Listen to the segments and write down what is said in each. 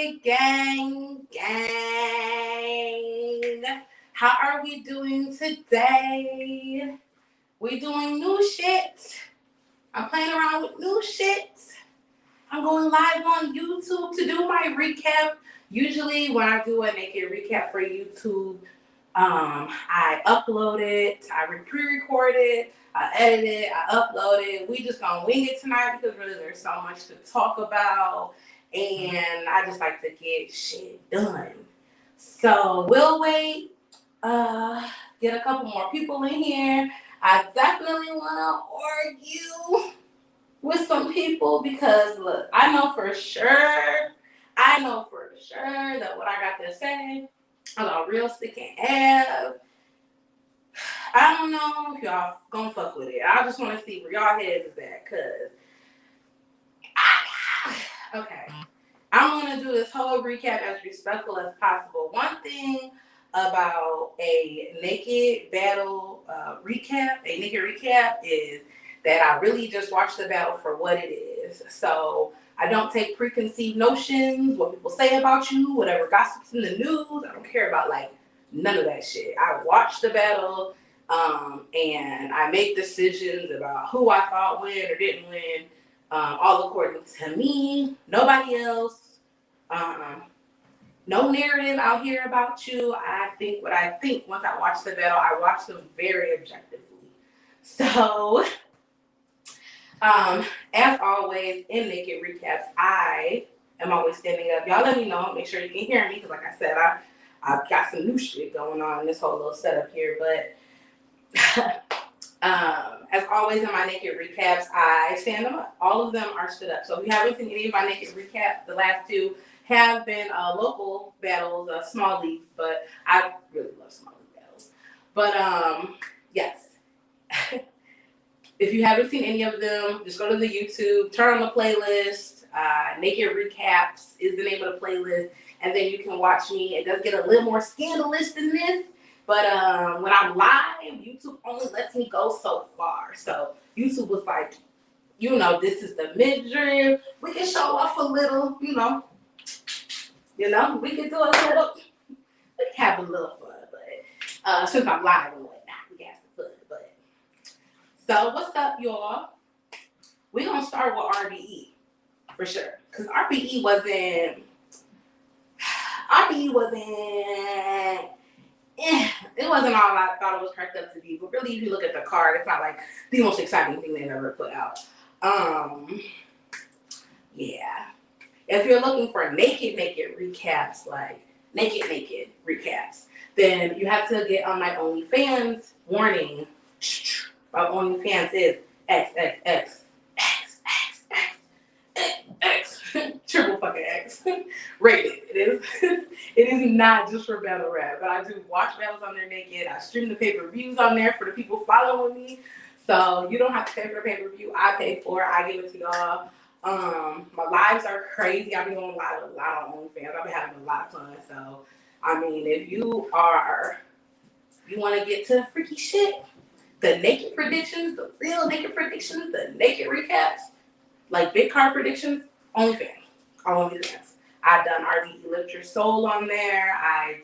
Hey, gang. How are we doing today? We doing new shit. I'm playing around with new shit. I'm going live on YouTube to do my recap. Usually when I do a naked recap for YouTube, I upload it, I pre-record it, I edit it, I upload it. We just gonna wing it tonight because really there's so much to talk about, and I just like to get shit done. So we'll wait, get a couple more people in here. I definitely wanna argue with some people because look, I know for sure that what I got to say, I got real stick and ass. I don't know if y'all gonna fuck with it. I just want to see where y'all heads is at, cause okay, I'm gonna do this whole recap as respectful as possible. One thing about a naked battle recap, is that I really just watch the battle for what it is. So I don't take preconceived notions, what people say about you, whatever gossip's in the news. I don't care about like none of that shit. I watch the battle, and I make decisions about who I thought win or didn't win, all according to me, nobody else. No narrative out here about you. I think what I think once I watch the battle. I watch them very objectively. So, as always, in naked recaps, I am always standing up. Y'all let me know. Make sure you can hear me because, like I said, I've got some new shit going on in this whole little setup here. But as always in my naked recaps, I stand them up. All of them are stood up. So if you haven't seen any of my naked recaps, the last two have been local battles, small leagues, but I really love small league battles. But yes. If you haven't seen any of them, just go to the YouTube, turn on the playlist. Naked Recaps is the name of the playlist. And then you can watch me. It does get a little more scandalous than this. But when I'm live, YouTube only lets me go so far. So YouTube was like, this is the midterm. We can show off a little, we can do a little, we can have a little fun. But since I'm live and whatnot, we can have some fun. But so what's up, y'all? We're going to start with RBE for sure. Because RBE wasn't, it wasn't all I thought it was cracked up to be. But really, if you look at the card, it's not like the most exciting thing they've ever put out. Yeah. If you're looking for naked recaps, like naked recaps, then you have to get on my OnlyFans. Warning. My OnlyFans is XXX. Triple fucking X rated. It is not just for battle rap, but I do watch battles on there naked. I stream the pay-per-views on there for the people following me, so you don't have to pay for the pay-per-view. I pay for it. I give it to y'all. My lives are crazy. I've been going live a lot on OnlyFans. I've been having a lot of fun. So I mean, if you want to get to freaky shit, the naked predictions, the real naked predictions, the naked recaps, like big card predictions, OnlyFans. All OnlyFans. I've done RBE Lift Your Soul on there. I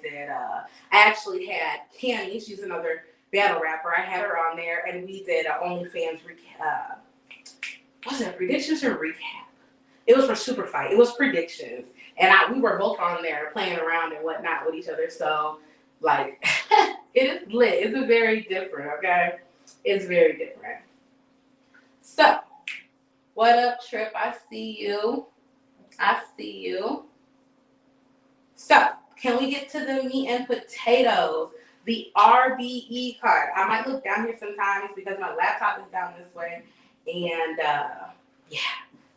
actually had Cammy, she's another battle rapper. I had her on there, and we did an OnlyFans recap. Was it predictions or recap? It was for Super Fight. It was predictions. And we were both on there playing around and whatnot with each other. So, like, it is lit. It's very different, okay? It's very different. So, what up, Trip? I see you. So, can we get to the meat and potatoes? The RBE card. I might look down here sometimes because my laptop is down this way. And, yeah.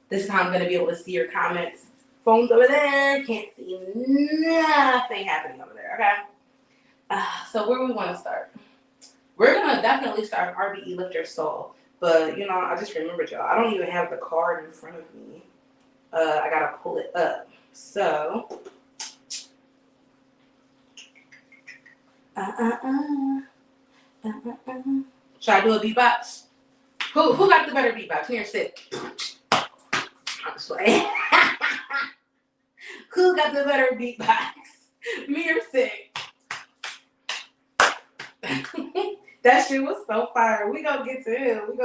This is how I'm going to be able to see your comments. Phone's over there. Can't see nothing happening over there, okay? So, where we want to start? We're going to definitely start RBE Lift Your Soul. But, I just remembered, y'all. I don't even have the card in front of me. I got to pull it up. So, should I do a beatbox? Who got the better beatbox? Here, sit. I'm just playing. Who got the better beatbox. Me or sick. That shit was so fire. We gonna get to him.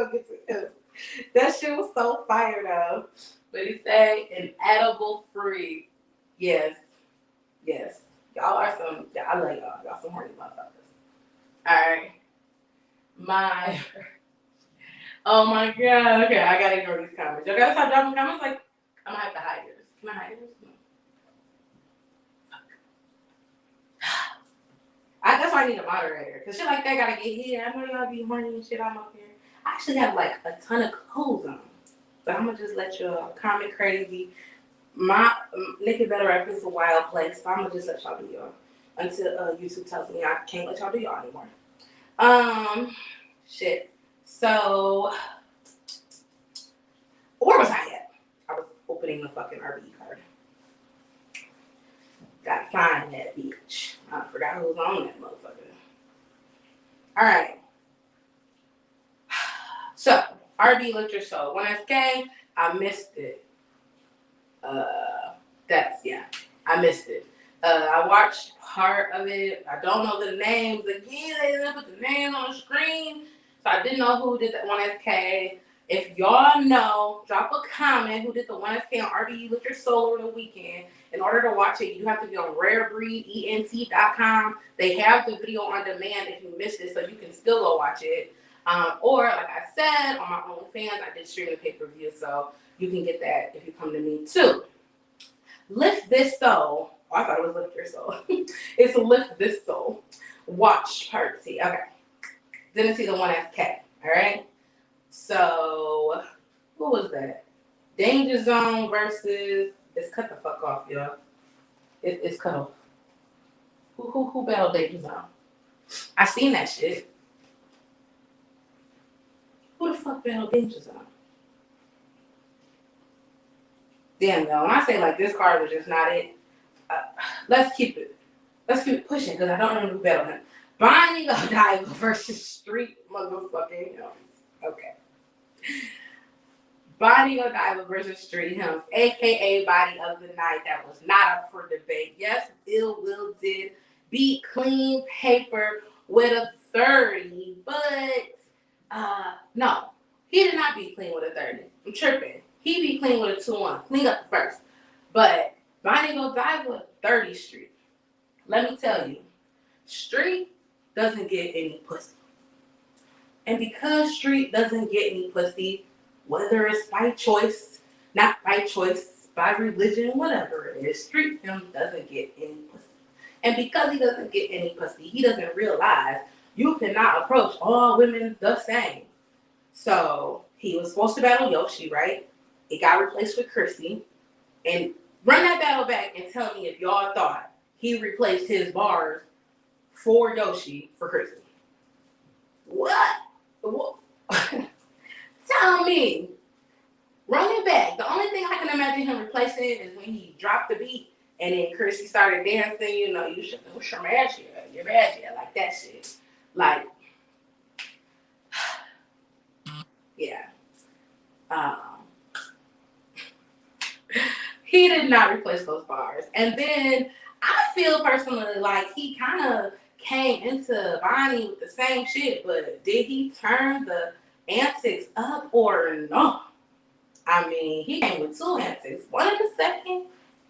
That shit was so fire though. But he said an edible free. Yes. Y'all are some. I love y'all. Y'all some horny motherfuckers. Alright. Oh my god. Okay, I gotta ignore these comments. Y'all gotta stop dropping comments like I'm gonna have to hide yours. Can I hide yours? No. That's why I need a moderator. Cause shit like that gotta get here. I know y'all be horny and shit. I'm up here. I actually have like a ton of clothes on. But I'm gonna just let y'all comment crazy. My Naked Better Rap is a wild place, so I'm gonna just let y'all do y'all until YouTube tells me I can't let y'all do y'all anymore. Shit. So, where was I at? I was opening the fucking RBE card. Gotta find that bitch. I forgot who was on that motherfucker. All right. So, RB Lift Your Soul. When I came, I missed it. I missed it. I watched part of it. I don't know the names. Again, they didn't put the names on the screen. So I didn't know who did that 1SK. If y'all know, drop a comment who did the 1SK on RBE Lift Your Soul over the weekend. In order to watch it, you have to be on rarebreedent.com. They have the video on demand if you missed it, so you can still go watch it. Or, like I said, on my OnlyFans, I did stream the pay-per-view, so you can get that if you come to me too. Lift This Soul. Oh, I thought it was Lift Your Soul. It's Lift This Soul. Watch part C. Okay. Didn't see the 1SK. All right. So, who was that? Danger Zone versus. It's cut the fuck off, y'all. It's cut off. Who battled Danger Zone? I seen that shit. Who the fuck battled Danger Zone? Damn, though. When I say like this card was just not it, let's keep it pushing because I don't remember who battled him. Bonnie Godiva versus Street motherfucking Hymns. Okay. Body Godiva versus Street Hymns, aka Body of the Night. That was not up for debate. Yes, Ill Will did beat Clean Paper with a 30, but no, he did not beat Clean with a 30. I'm tripping. He beat Clean with a 2-1. Clean up first. But Bonnie Godiva, 30 Street. Let me tell you, Street doesn't get any pussy. And because Street doesn't get any pussy, whether it's by choice, not by choice, by religion, whatever it is, Street Hymns doesn't get any pussy. And because he doesn't get any pussy, he doesn't realize you cannot approach all women the same. So he was supposed to battle Yoshi, right? It got replaced with Chrissy. And run that battle back and tell me if y'all thought he replaced his bars for Yoshi for Chrissy. What? Tell me. Run it back. The only thing I can imagine him replacing it is when he dropped the beat and then Chrissy started dancing, you know, you should know you're bad, like that shit. Like, yeah. He did not replace those bars. And then I feel personally like he kind of came into Bonnie with the same shit, but did he turn the antics up or no? I mean, he came with two antics, one in the second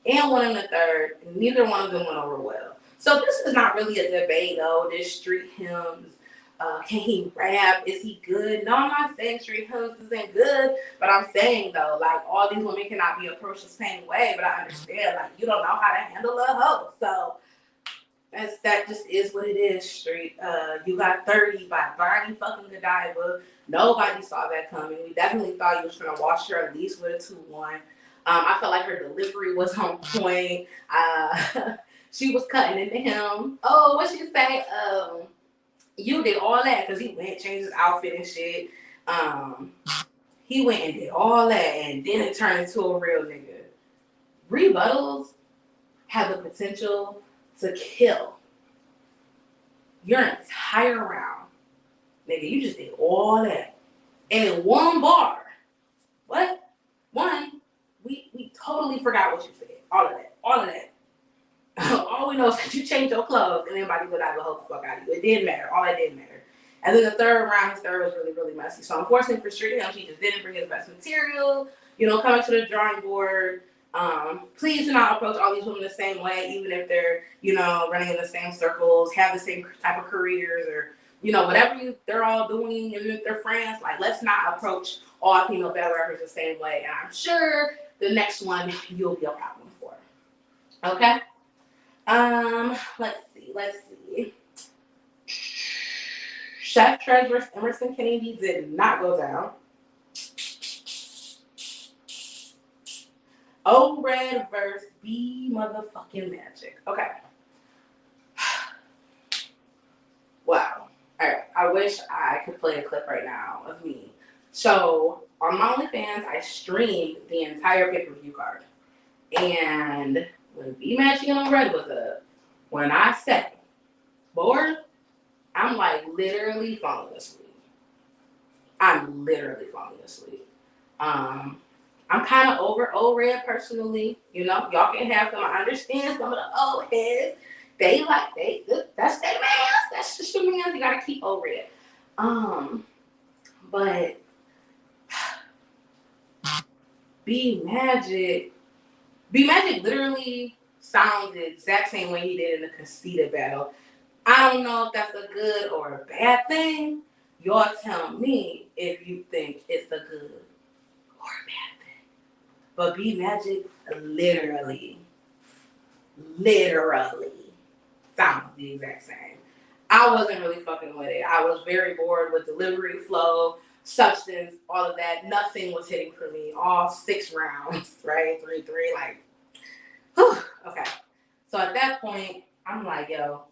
and one in the third. And neither one of them went over well. So this is not really a debate, though. This Street Hymns, can he rap? Is he good? No, I'm not saying Street Hymns isn't good, but I'm saying, though, like, all these women cannot be approached the same way, but I understand, like, you don't know how to handle a hoe. So that just is what it is, Street. You got 30 by Bonnie fucking Godiva. Nobody saw that coming. We definitely thought you was trying to wash her at least with a 2-1. I felt like her delivery was on point. She was cutting into him. Oh, what she say? You did all that because he went and changed his outfit and shit. He went and did all that and then it turned into a real nigga. Rebuttals have the potential to kill your entire round. Nigga, you just did all that. And in one bar. What? One, we totally forgot what you said. All of that. all we know is that you change your clothes and everybody would have a hope the fuck out of you. It didn't matter. All that didn't matter. And then the third round, his third was really, really messy. So unfortunately for him, he just didn't bring his best material. Coming to the drawing board. Please do not approach all these women the same way, even if they're, running in the same circles, have the same type of careers, or, whatever they're all doing, and if they're friends, like, let's not approach all female battle rappers the same way. And I'm sure the next one you'll be a problem for. Okay? Let's see. Chef Trez versus Emerson Kennedy did not go down. O-Red versus B motherfucking Magic. Okay. Wow. Alright. I wish I could play a clip right now of me. So, on my OnlyFans, I streamed the entire pay-per-view card. And when B Magic and O-Red was up, when I said, bored, I'm like literally falling asleep. I'm kind of over O-Red personally. Y'all can have them. I understand some of the old heads. That's their man. That's just your man. You gotta keep O-Red. But B Magic literally sounds the exact same way he did in the Conceited battle. I don't know if that's a good or a bad thing. Y'all tell me if you think it's a good or a bad thing. But B Magic literally sounds the exact same. I wasn't really fucking with it. I was very bored with delivery, flow, substance, all of that. Nothing was hitting for me. All 6 rounds, right? 3-3, like, whew. Okay. So at that point, I'm like, yo,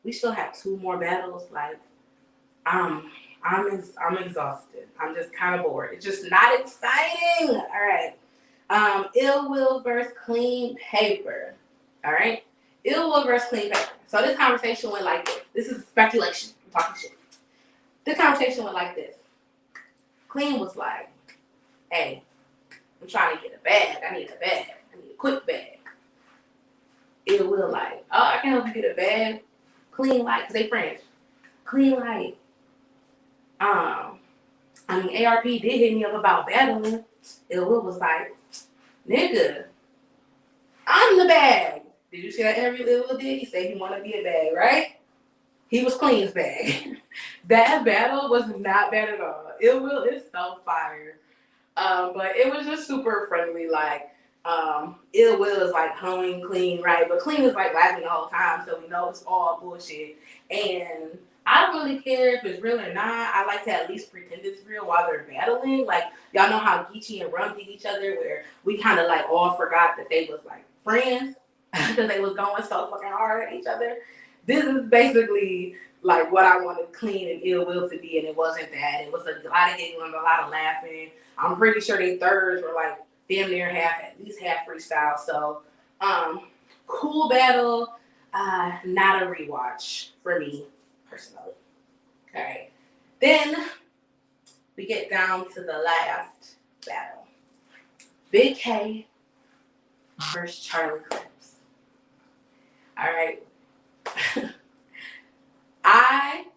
we still have 2 more battles. Like, I'm exhausted. I'm just kind of bored. It's just not exciting. All right. Ill Will versus Clean Paper. All right. Ill Will versus Clean Paper. So this conversation went like this. This is speculation. I'm talking shit. This conversation went like this. Clean was like, hey, I'm trying to get a bag. I need a bag. I need a quick bag. Ill Will like, oh, I can help you get a bag. Clean like, because they French. Clean like, ARP did hit me up about battling. Ill Will was like, nigga, I'm the bag. Did you see that interview Ill Will did? He said he wanted to be a bag, right? He was Clean's bag. That battle was not bad at all. Ill Will is so fire. But it was just super friendly. Like, Ill Will is like hoeing Clean, right? But Clean is like laughing the whole time, so we know it's all bullshit. And I don't really care if it's real or not. I like to at least pretend it's real while they're battling. Like, y'all know how Geechee and Rum did each other, where we kind of like all forgot that they was like friends because they was going so fucking hard at each other. This is basically like what I wanted Clean and Ill Will to be, and it wasn't that. It was a lot of giggling, a lot of laughing. I'm pretty sure they thirds were like damn near at least half freestyle. So, cool battle, not a rewatch for me personally. All right, then we get down to the last battle: Big K versus Charlie Clips. All right. I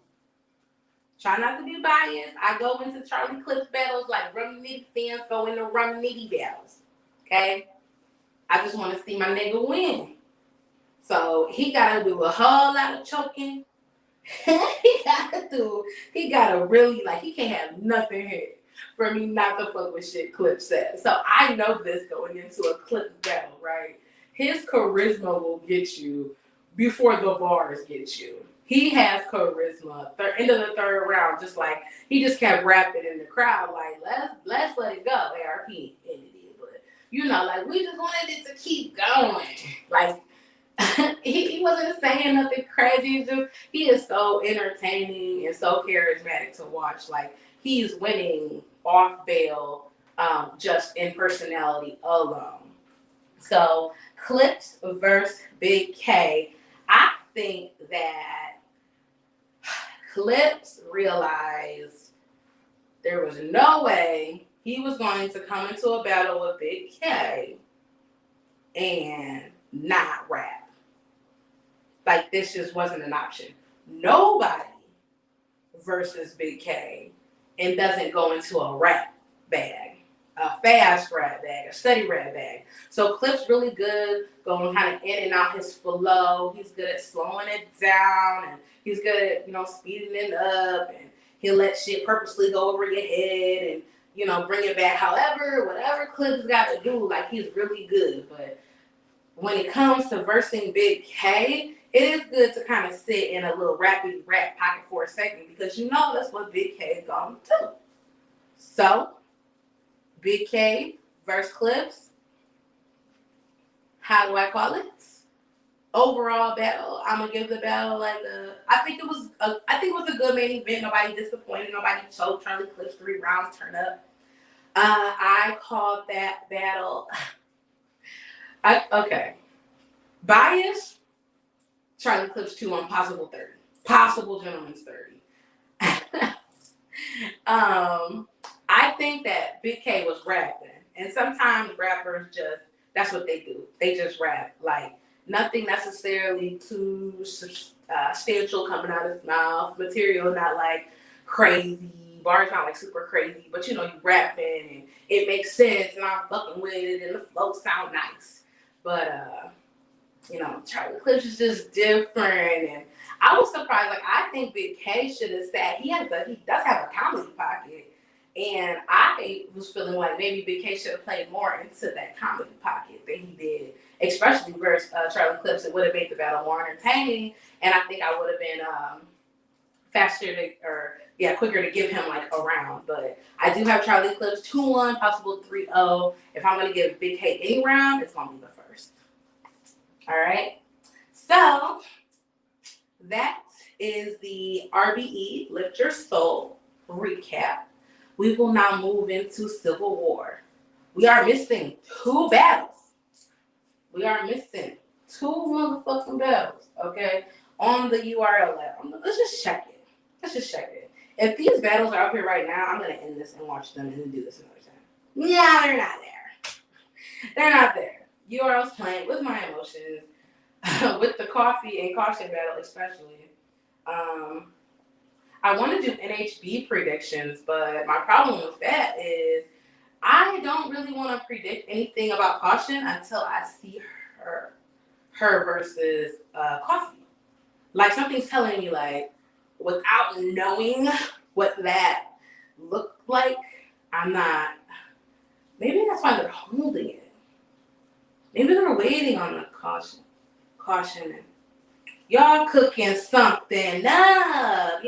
try not to be biased. I go into Charlie Clips battles like Rum Nitty fans go into Rum Nitty battles. Okay? I just want to see my nigga win. So he gotta do a whole lot of choking. he gotta really, like, he can't have nothing here for me not to fuck with shit Clip said. So I know this going into a Clip battle, right? His charisma will get you before the bars get you. He has charisma. End of the third round, just like he just kept rapping in the crowd, like let's let it go. ARP ended it, but like we just wanted it to keep going. Like he wasn't saying nothing crazy. Just he is so entertaining and so charismatic to watch. Like he's winning off bail, just in personality alone. So Clips versus Big K. I think that Clips realized there was no way he was going to come into a battle with Big K and not rap. Like, this just wasn't an option. Nobody versus Big K and doesn't go into a rap bag, a fast rap bag, a steady rap bag. So Clip's really good going kind of in and out his flow. He's good at slowing it down, and he's good at, speeding it up, and he'll let shit purposely go over your head and, bring it back. However, whatever Clip's got to do, like, he's really good. But when it comes to versing Big K, it is good to kind of sit in a little rappity rap pocket for a second, because that's what Big K is going to do. So, Big K verse Clips. How do I call it? Overall battle. I'm gonna give the battle I think it was a good main event. Nobody disappointed. Nobody choked. Charlie Clips 3 rounds turn up. I called that battle. Okay. Bias. Charlie Clips 2 on Possible 30. Possible Gentleman's 30. I think that Big K was rapping. And sometimes rappers that's what they do. They just rap. Like, nothing necessarily too substantial coming out of his mouth. Material not like crazy. Bars not like super crazy. But you rapping and it makes sense and I'm fucking with it and the flow sound nice. But Charlie Clips is just different, and I was surprised. Like, I think Big K should have sat. He does have a comedy pocket, and I was feeling like maybe Big K should have played more into that comedy pocket than he did, especially versus Charlie Clips. It would have made the battle more entertaining, and I think I would have been quicker to give him like a round. But I do have Charlie Clips 2-1, possible 3-0. If I'm gonna give Big K any round, it's gonna be the first. All right, so that is the RBE Lift Your Soul recap. We will now move into Civil War. We are missing 2 battles. We are missing 2 motherfucking battles, okay, on the URL lab. Let's just check it. If these battles are up here right now, I'm going to end this and watch them and then do this another time. Yeah, they're not there. They're not there. URL's playing with my emotions, with the coffee and caution battle especially. I want to do NHB predictions, but my problem with that is I don't really want to predict anything about caution until I see her versus coffee. Like, something's telling me, like, without knowing what that looked like, I'm not. Maybe that's why they're holding it. Maybe they're waiting on the caution. Y'all cooking something up.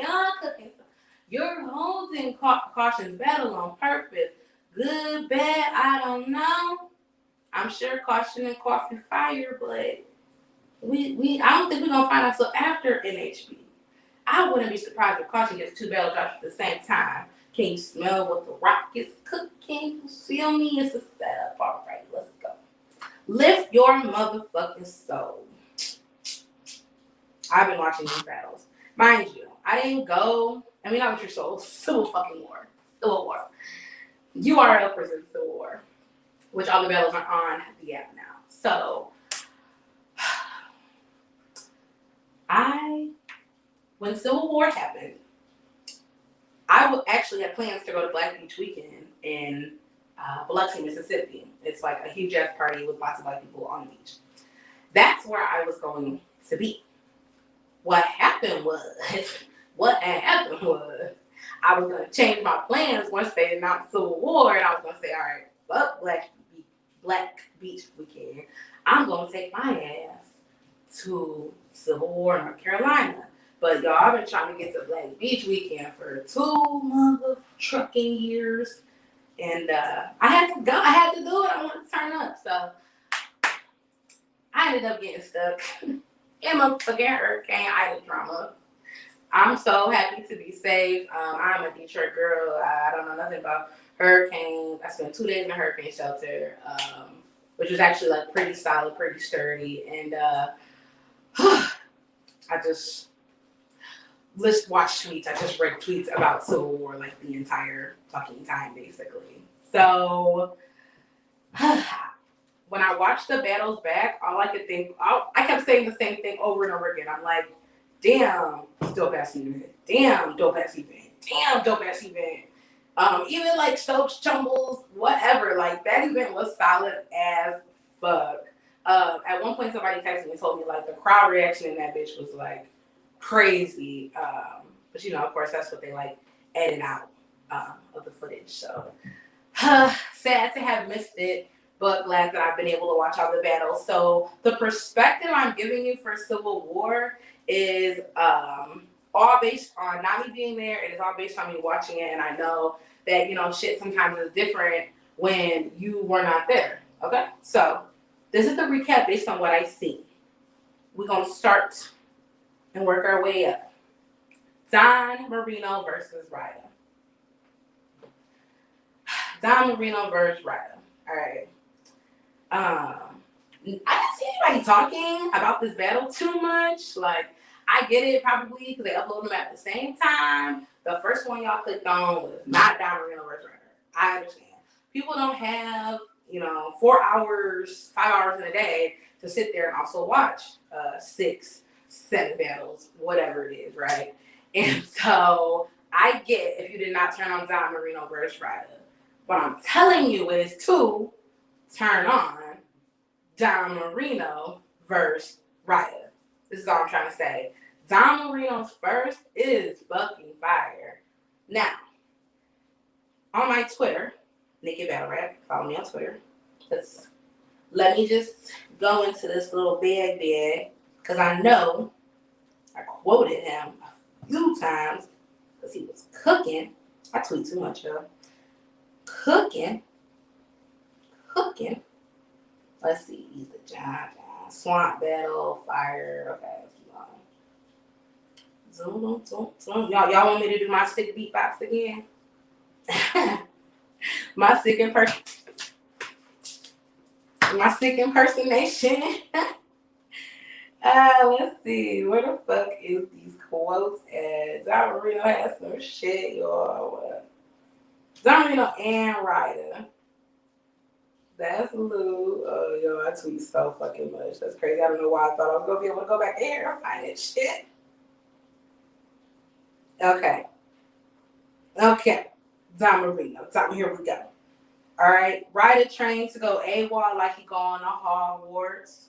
You're holding caution's battle on purpose. Good, bad, I don't know. I'm sure caution and coffee fire, but I don't think we're gonna find out until after NHB. I wouldn't be surprised if caution gets 2 battle drops at the same time. Can you smell what the rock is cooking? You feel me? It's a setup. All right, let's go. Lift your motherfucking soul. I've been watching these battles. Mind you, I didn't go. Not with your soul. Civil War. URL presents Civil War, which all the battles are on the app now. So, when Civil War happened, I actually had plans to go to Black Beach Weekend in Biloxi, Mississippi. It's like a huge ass party with lots of white people on the beach. That's where I was going to be. What happened was I was going to change my plans once they announced Civil War, and I was going to say, all right, fuck Black Beach Weekend. I'm going to take my ass to Civil War, North Carolina. But y'all, I've been trying to get to Black Beach Weekend for 2 motherfucking years. And I had to go. I had to do it. I wanted to turn up. So I ended up getting stuck in motherfucking Hurricane Ida drama. I'm so happy to be safe. I'm a Detroit girl. I don't know nothing about hurricanes. I spent 2 days in a hurricane shelter, which was actually like pretty solid, pretty sturdy. And I just watched tweets. I just read tweets about Civil War like the entire fucking time, basically. So when I watched the battles back, I kept of saying the same thing over and over again. I'm like, damn, dope ass event. Damn, dope ass event. Damn, dope ass event. Even like Stokes, Chumbles, whatever. Like that event was solid as fuck. At one point, somebody texted me and told me like the crowd reaction in that bitch was like crazy. But you know, of course, that's what they like edit out of the footage. So sad to have missed it, but glad that I've been able to watch all the battles. So the perspective I'm giving you for Civil War is all based on not me being there. It is all based on me watching it, and I know that, you know, shit sometimes is different when you were not there. Okay? So this is the recap based on what I see. We're going to start and work our way up. Don Marino versus Ryder. Don Marino versus Ryder. All right. I didn't see anybody talking about this battle too much. Like, I get it probably because they upload them at the same time. The first one y'all clicked on was not Don Marino versus Ryder. I understand. People don't have, 4 hours, 5 hours in a day to sit there and also watch 6, 7 battles, whatever it is, right? And so I get if you did not turn on Don Marino versus Ryder. What I'm telling you is to turn on Don Marino versus Ryder. This is all I'm trying to say. Don Marino's first is fucking fire. Now, on my Twitter, Naked Battle Rap, follow me on Twitter. Let me just go into this little bag there, because I know I quoted him a few times because he was cooking. I tweet too much, y'all. Cooking. Let's see. He's the John. Swamp Battle, Fire. Okay, let's keep on. Zoom. Y'all want me to do my stick beatbox again? My stick impersonation. Let's see. Where the fuck is these quotes at? Don Marino has some shit, y'all. Don Marino and Ryder. That's Lou. Oh, yo, I tweet so fucking much. That's crazy. I don't know why I thought I was going to be able to go back in here and find that shit. Okay. Don Marino. Here we go. All right. Ryder trained to go AWOL like he going to Hogwarts.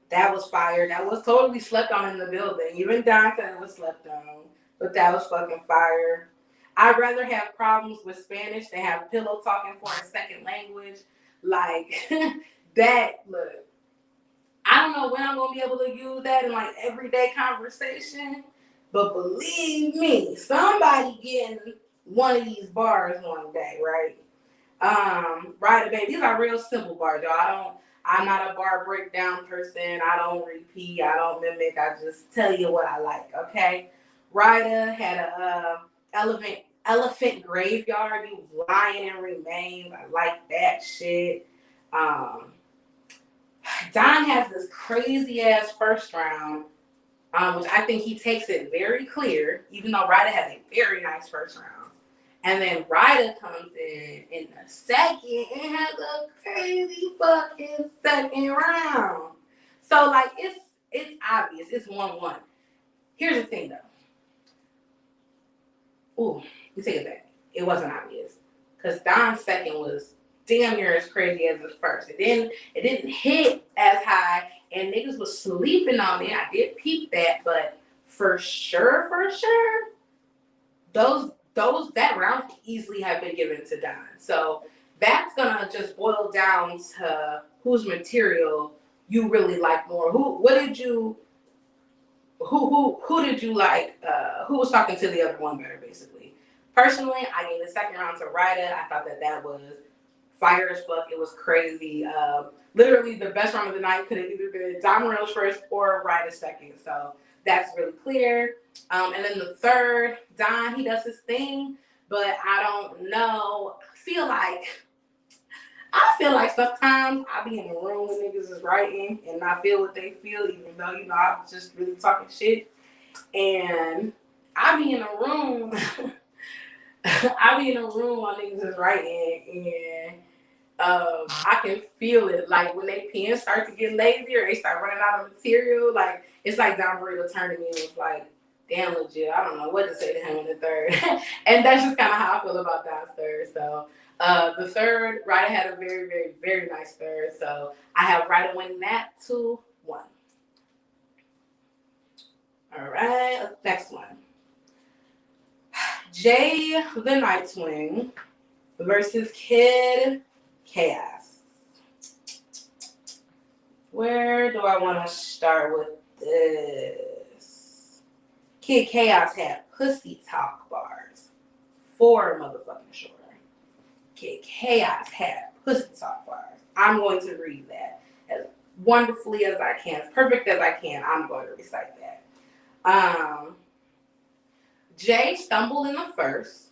That was fire. That was totally slept on in the building. Even Don said it was slept on. But that was fucking fire. I'd rather have problems with Spanish than have pillow talking for a second language. Like, that, look. I don't know when I'm going to be able to use that in, like, everyday conversation. But believe me, somebody getting one of these bars one day, right? Ryder, baby, these are real simple bars, y'all. I'm not a bar breakdown person. I don't repeat. I don't mimic. I just tell you what I like, okay? Ryder had a elephant graveyard. He was lying and remains. I like that shit. Don has this crazy ass first round, which I think he takes it very clear, even though Ryder has a very nice first round. And then Ryder comes in the second and has a crazy fucking second round. So like it's obvious. It's 1-1. Here's the thing though. Ooh, you take it back. It wasn't obvious. Because Don's second was damn near as crazy as his first. It didn't hit as high, and niggas was sleeping on me. I did peep that, but for sure, that round could easily have been given to Don. So that's gonna just boil down to whose material you really like more. Who did you like? Who was talking to the other one better, basically? Personally, I gave the second round to Ryder. I thought that was fire as fuck. It was crazy. Literally, the best round of the night could have either been Don Morello's first or Ryder's second. So that's really clear. And then the third, Don, he does his thing, but I don't know. I feel like sometimes I be in the room when niggas is writing and I feel what they feel, even though, I'm just really talking shit. And I be in a room while niggas is writing, I can feel it. Like when they pens start to get lazy or they start running out of material, like it's like Don Burrito turned to me and was like, damn, LaJill, I don't know what to say to him in the third. And that's just kind of how I feel about Don's third. So the third, Ryder had a very, very, very nice third. So I have Ryder winning that 2-1. All right, next one. Jay the Nightwing versus Kid Chaos. Where do I want to start with this? Kid Chaos had pussy talk bars. 4 motherfucking sure. Kid Chaos had pussy talk bars. I'm going to read that as wonderfully as I can, as perfect as I can. I'm going to recite that. Jay stumbled in the first,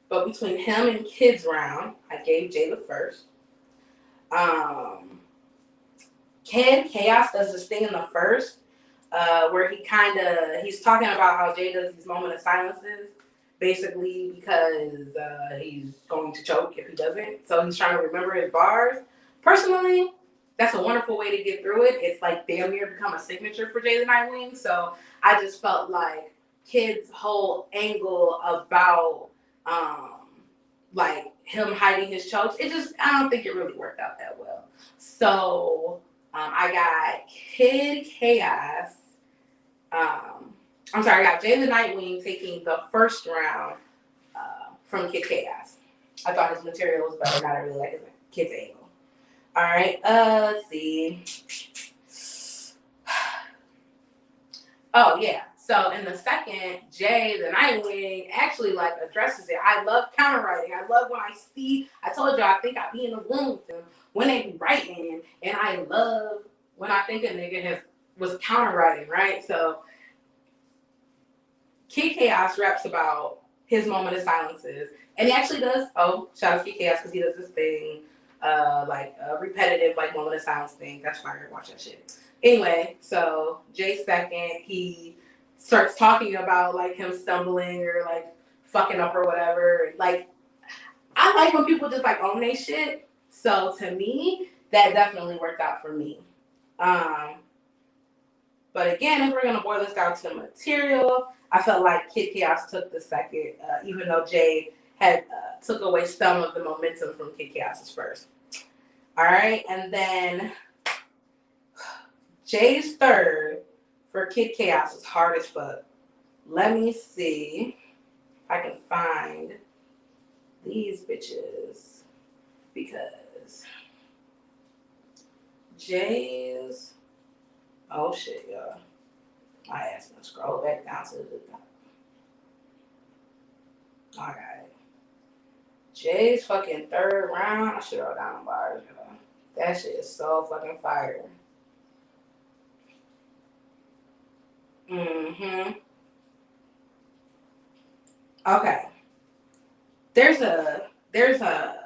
but between him and Kid's round, I gave Jay the first. Kid Chaos does this thing in the first where he's talking about how Jay does these moment of silences, basically because he's going to choke if he doesn't. So he's trying to remember his bars. Personally, that's a wonderful way to get through it. It's like damn near become a signature for Jay the Nightwing. So I just felt like Kid's whole angle about like him hiding his chokes, I don't think it really worked out that well. So I got Kid Chaos. I got Jay the Nightwing taking the first round from Kid Chaos. I thought his material was better. Not really like his Kid's angle. All right, let's see. Oh yeah. So in the second, Jay the Nightwing actually like addresses it. I love counterwriting. I love when I told you I think I be in the room with them when they be writing, and I love when I think a nigga was counterwriting, right? So Kid Chaos raps about his moment of silences, and he actually does. Oh, shout out to Kid Chaos because he does this thing, like a repetitive like moment of silence thing. That's fire. Watch that shit. Anyway, so Jay's second, he starts talking about like him stumbling or like fucking up or whatever. Like I like when people just like own their shit. So to me, that definitely worked out for me. But again, if we're gonna boil this down to the material, I felt like Kid Chaos took the second, even though Jay had took away some of the momentum from Kid Chaos's first. All right, and then Jay's third for Kid Chaos was hard as fuck. Let me see if I can find these bitches because Jay's. Oh shit, y'all. My ass gonna scroll back down to the top. Alright. Jay's fucking third round. I should roll down the bars, y'all. That shit is so fucking fire. Okay. There's a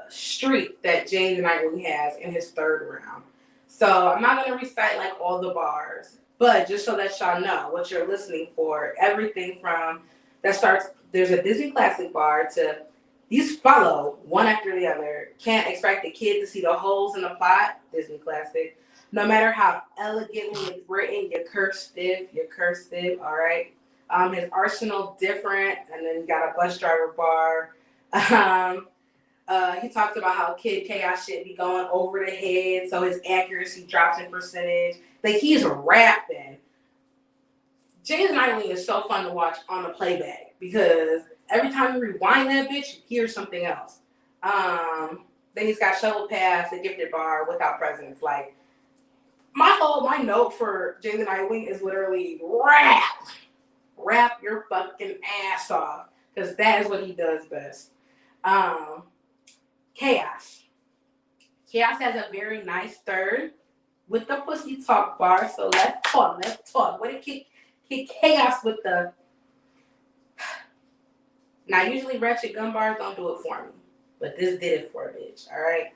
streak that Jay the Nightwing has in his third round. So I'm not gonna recite like all the bars, but just so that y'all know what you're listening for, everything from that starts. There's a Disney classic bar to these follow one after the other. Can't expect the kid to see the holes in the plot. Disney classic. No matter how elegantly it's written, you're cursive. All right. His arsenal different, and then you got a bus driver bar. He talks about how Kid Chaos shit be going over the head, so his accuracy drops in percentage. Like he's rapping. Jay the Nightwing is so fun to watch on the playback because every time you rewind that bitch, you hear something else. Then he's got Shovel Pass, the gifted bar, without presence. Like my note for Jay the Nightwing is literally rap your fucking ass off because that is what he does best. Chaos has a very nice third with the pussy talk bar. So let's talk. What did Kid Chaos with the? Now usually ratchet gun bars don't do it for me, but this did it for a bitch. All right.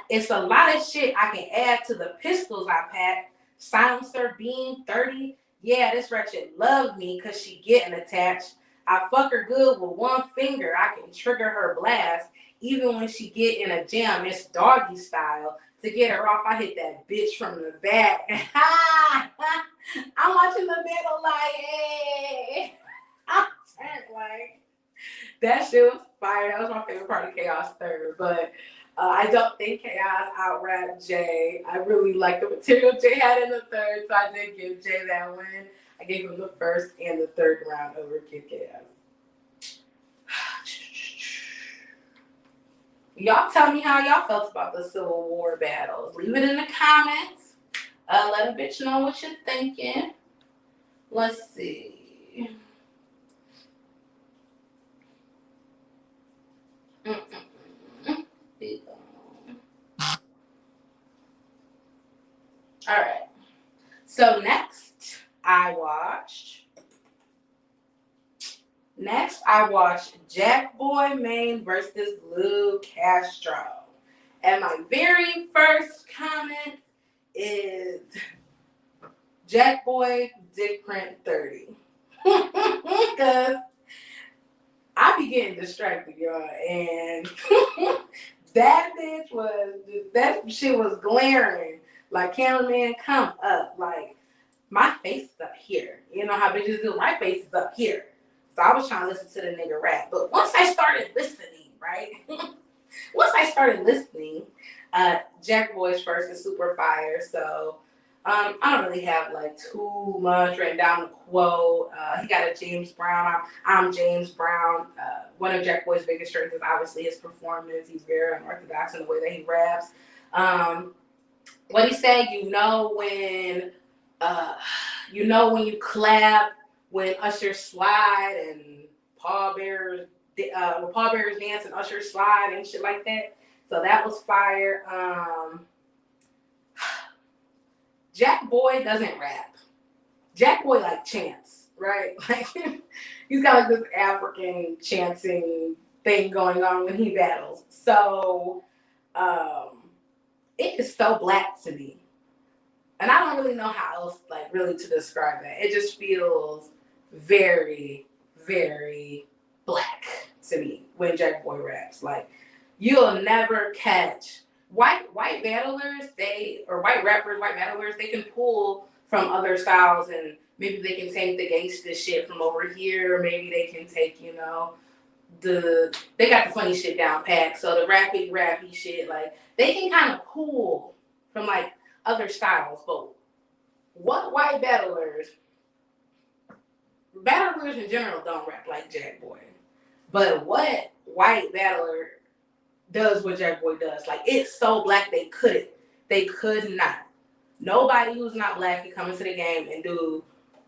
It's a lot of shit I can add to the pistols I pack. Silencer beam 30. Yeah, this wretched loved me because she getting attached. I fuck her good with one finger. I can trigger her blast. even when she get in a jam, it's doggy style. To get her off, I hit that bitch from the back. I'm watching the middle like, hey. I'm like, that shit was fire. That was my favorite part of Chaos Third. But I don't think Chaos out-rapped Jay. I really like the material Jay had in the third, so I did give Jay that win. I gave him the first and the third round over Kid Chaos. Y'all tell me how y'all felt about the Civil War battles. Leave it in the comments. Let a bitch know what you're thinking. Let's see. All right. So next I watched Jack Boy Maine versus Lou Castro. And my very first comment is Jack Boy did print 30. Because I be getting distracted, y'all. And that shit was glaring. Like, cameraman, come up. Like, my face is up here. You know how bitches do? My face is up here. So I was trying to listen to the nigga rap. But once I started listening, right? Jack Boy's first is super fire. So I don't really have like too much written down to quote. He got a James Brown. I'm James Brown. One of Jack Boy's biggest strengths is obviously his performance. He's very unorthodox in the way that he raps. What he said, you know when you clap when Usher slide and Paul Bearers dance and Usher slide and shit like that. So that was fire. Jack Boy doesn't rap. Jack Boy like chants, right? Like he's got like this African chanting thing going on when he battles. So it is so black to me. And I don't really know how else like really to describe that. It just feels very, very black to me when Jack Boy raps. Like you'll never catch white battlers, white battlers, they can pull from other styles and maybe they can take the gangsta shit from over here, or maybe they can take, they got the funny shit down pat. So the rappy shit, like they can kind of pull from like other styles. But what white battlers in general don't rap like Jack Boy. But what white battler does what Jack Boy does? Like it's so black they could not. Nobody who's not black can come into the game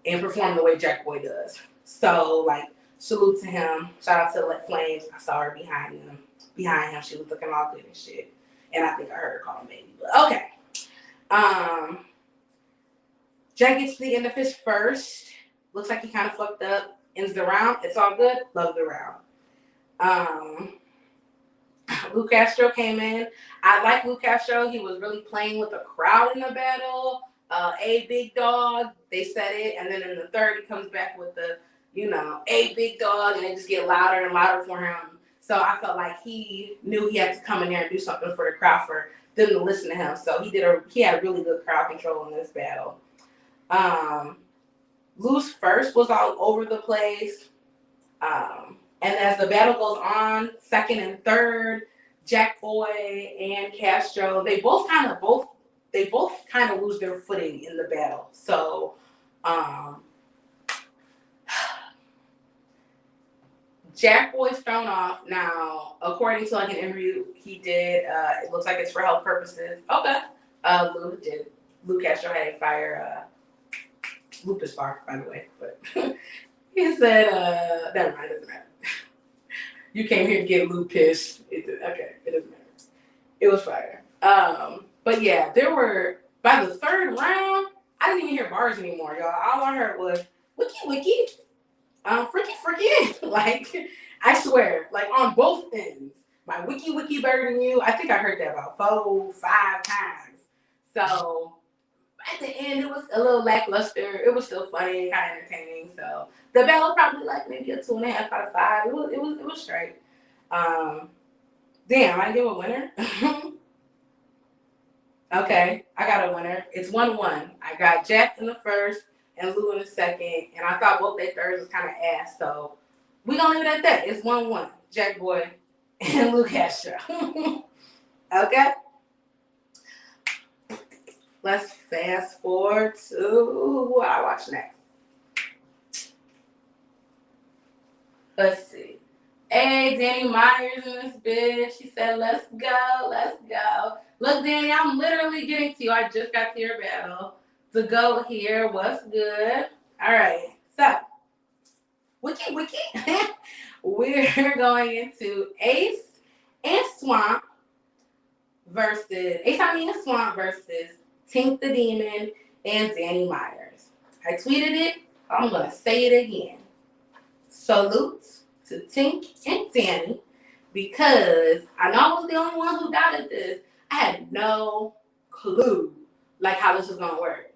and perform the way Jack Boy does. So like salute to him. Shout out to Let Flames. I saw her behind him. She was looking all good and shit. And I think I heard her call him baby. But okay. Jack gets to the end of his first. Looks like he kind of fucked up. Ends the round. It's all good. Love the round. Lou Castro came in. I like Lou Castro. He was really playing with the crowd in the battle. A big dog. They said it. And then in the third, he comes back with the, a big dog. And they just get louder and louder for him. So I felt like he knew he had to come in there and do something for the crowd for them to listen to him. So he had really good crowd control in this battle. Lou's first was all over the place. And as the battle goes on, second and third, Jack Boy and Castro, they both kind of lose their footing in the battle. So Jack Boy's thrown off. Now, according to like an interview he did, it looks like it's for health purposes. Okay. Lou Castro had a fire lupus bar, by the way, but he said, never mind, it doesn't matter. You came here to get lupus. It doesn't matter. It was fire. But yeah, by the third round, I didn't even hear bars anymore, y'all. All I heard was wiki, freaky. Like, I swear, like on both ends. My wiki better than you. I think I heard that about 4-5 times. So at the end, it was a little lackluster. It was still funny, kind of entertaining. So the battle probably like maybe a 2.5 out of 5. It was straight. Damn, I give a winner? Okay, I got a winner. It's 1-1. I got Jack in the first and Lou in the second, and I thought both their thirds was kind of ass, so we gonna leave it at that. It's 1-1. Jack Boy and Lou Castro. Okay, let's fast forward to what I watch next. Let's see. Hey, Danny Myers in this bitch. She said, let's go, let's go. Look, Danny, I'm literally getting to you. I just got to your battle. To go here, what's good? All right, so, wiki. We're going into Ace and Swamp versus, Ace I mean Swamp versus Tink the Demon and Danny Myers. I tweeted it. I'm going to say it again. Salute to Tink and Danny, because I know I was the only one who doubted this. I had no clue like how this was gonna work.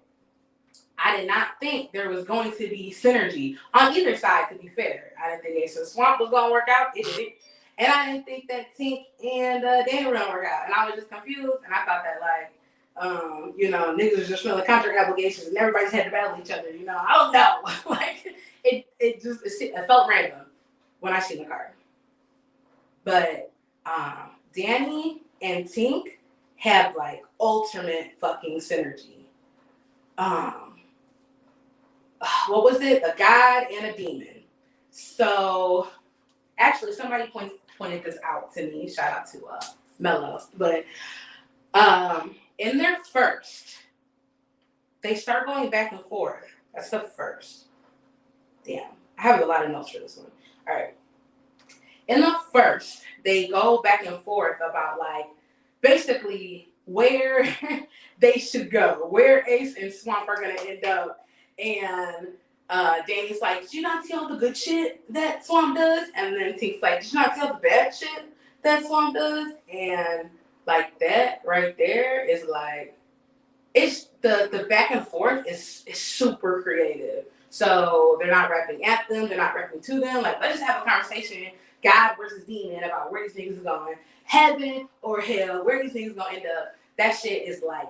I did not think there was going to be synergy on either side, to be fair. I didn't think Ace and Swamp was gonna work out. It didn't. And I didn't think that Tink and Danny were gonna work out. And I was just confused, and I thought that niggas was just filling contract obligations and everybody's had to battle each other, I don't know. Like it felt random when I seen the card. But Danny and Tink have like ultimate fucking synergy. What was it? A god and a demon. So actually somebody pointed this out to me. Shout out to Mello. But in their first, they start going back and forth. That's the first. Damn. I have a lot of notes for this one. All right. In the first, they go back and forth about like basically where they should go, where Ace and Swamp are gonna end up. And Danny's like, did you not see all the good shit that Swamp does? And then Tink's like, did you not see all the bad shit that Swamp does? And like that right there is like, it's the back and forth is super creative. So they're not rapping at them, they're not rapping to them. Like, let's just have a conversation, God versus demon, about where these niggas are going, heaven or hell, where these niggas gonna end up. That shit is like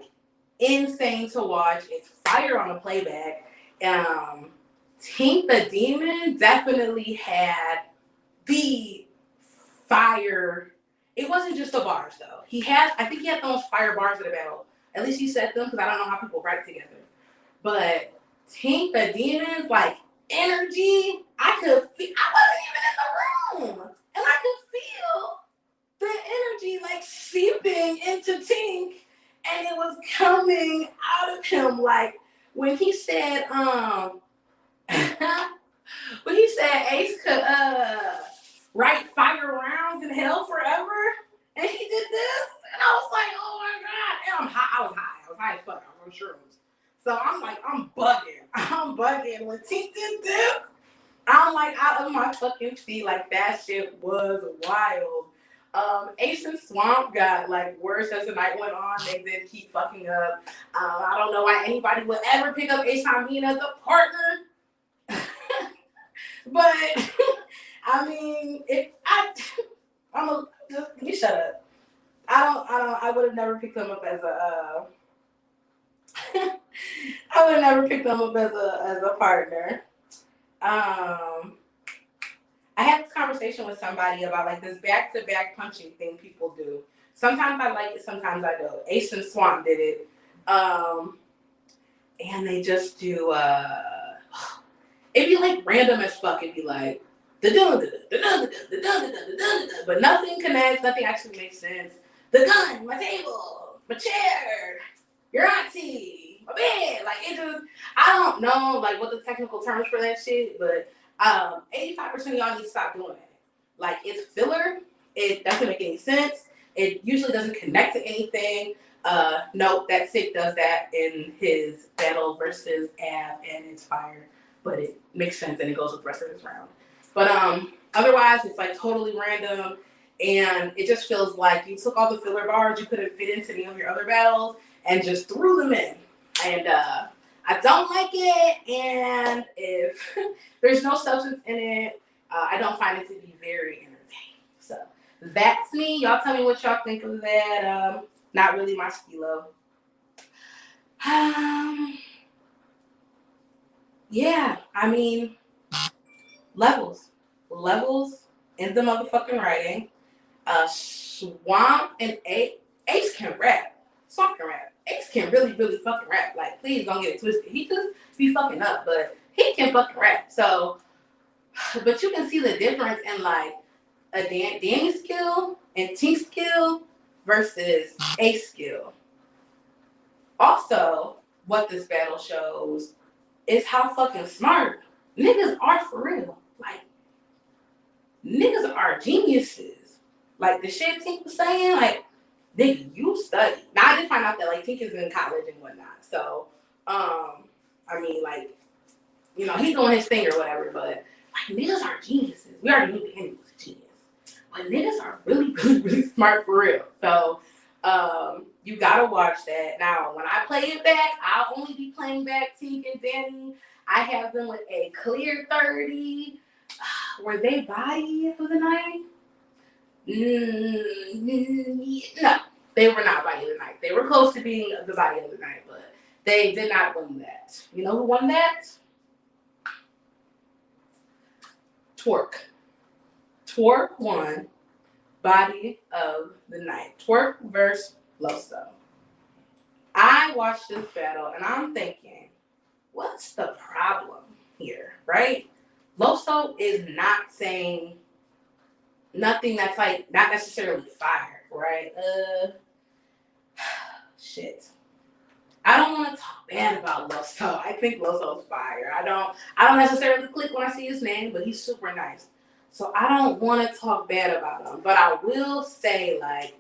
insane to watch. It's fire on the playback. Tink the Demon definitely had the fire. It wasn't just the bars though. I think he had the most fire bars of the battle. At least he said them, because I don't know how people write together. But Tink the Demon's like energy, I wasn't even in the room, and I could feel the energy like seeping into Tink, and it was coming out of him. Like when he said Ace could write fire rounds in hell forever, and he did this, and I was like, oh my god. And I was high as fuck. I was on shrooms. So I'm like, I'm bugging. When Tink did this, I'm like out of my fucking seat. Like that shit was wild. Ace and Swamp got like worse as the night went on. They did keep fucking up. I don't know why anybody would ever pick up Ace Hameen as a partner. But I mean, let me shut up. I would have never picked them up as a I would have never picked them up as a partner. I had this conversation with somebody about like this back-to-back punching thing people do. Sometimes I like it, sometimes I don't. Ace and Swamp did it. And they just do it'd be like random as fuck. It'd be like but nothing connects, nothing actually makes sense. The gun, my table, my chair, your auntie, my bed. Like it just, I don't know like what the technical terms for that shit, but 85% of y'all need to stop doing it. Like it's filler. It doesn't make any sense. It usually doesn't connect to anything. Nope, that Sick does that in his battle versus Av, and it's fire. But it makes sense and it goes with the rest of this round. But otherwise, it's like totally random, and it just feels like you took all the filler bars you couldn't fit into any of your other battles and just threw them in. And I don't like it, and if there's no substance in it, I don't find it to be very entertaining. So That's me. Y'all tell me what y'all think of that. Not really my stilo. Yeah, I mean, levels. Levels in the motherfucking writing. Swamp and Ace can rap. Swamp can rap. Ace can really, really fucking rap. Like, please don't get it twisted. He just be fucking up, but he can fucking rap. So, but you can see the difference in like a Danny skill and Tink skill versus Ace skill. Also, what this battle shows is how fucking smart niggas are for real. Like, niggas are geniuses. Like, the shit Tink was saying, like, nigga, you study. Now, I did find out that, like, Tink is in college and whatnot. So, I mean, like, you know, he's doing his thing or whatever, but, like, niggas are geniuses. We already knew Danny was a genius. But niggas are really, really, really smart for real. So, you gotta watch that. Now, when I play it back, I'll only be playing back Tink and Danny. I have them with a clear 30. Were they body of the night? No, they were not body of the night. They were close to being the body of the night, but they did not win that. You know who won that? Twerk. Twerk won body of the night. Twerk versus Loso. I watched this battle and I'm thinking, what's the problem here, right? Loso is not saying nothing that's like not necessarily fire, right? Shit. I don't want to talk bad about Loso. I think Loso's fire. I don't necessarily click when I see his name, but he's super nice. So I don't want to talk bad about him. But I will say, like,